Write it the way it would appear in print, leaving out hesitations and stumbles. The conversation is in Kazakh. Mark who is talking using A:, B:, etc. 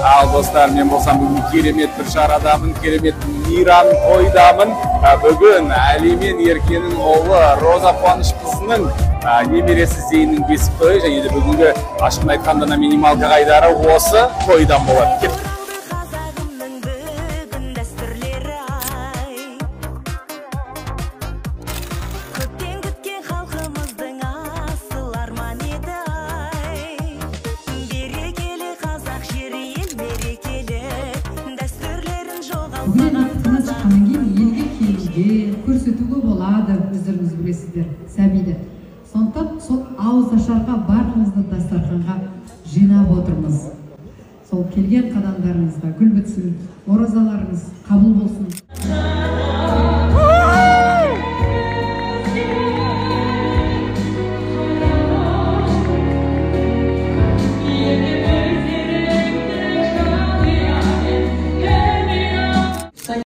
A: Ал достар, мен болсам бүгін керемет бір шарадамын, керемет мейрам тойдамын. Бүгін Әли мен Еркенің ұлы Роза Қуанышқызының немересі Зейннің бесік тойы, және де бүгінгі ашығын айтқанда минималка қайдары осы тойдан болады.
B: Бүгін ақтына шыққаннан кейін елге келуге, көрсетуге болады, өздеріңіз білесіздер, сәбиді. Сондықтан сол ауыз ашарға барлығыңызды дастарханға жинап отырмыз. Сол келген қадамдарыңызға гүл бітсін, оразаларыңыз қабыл болсын.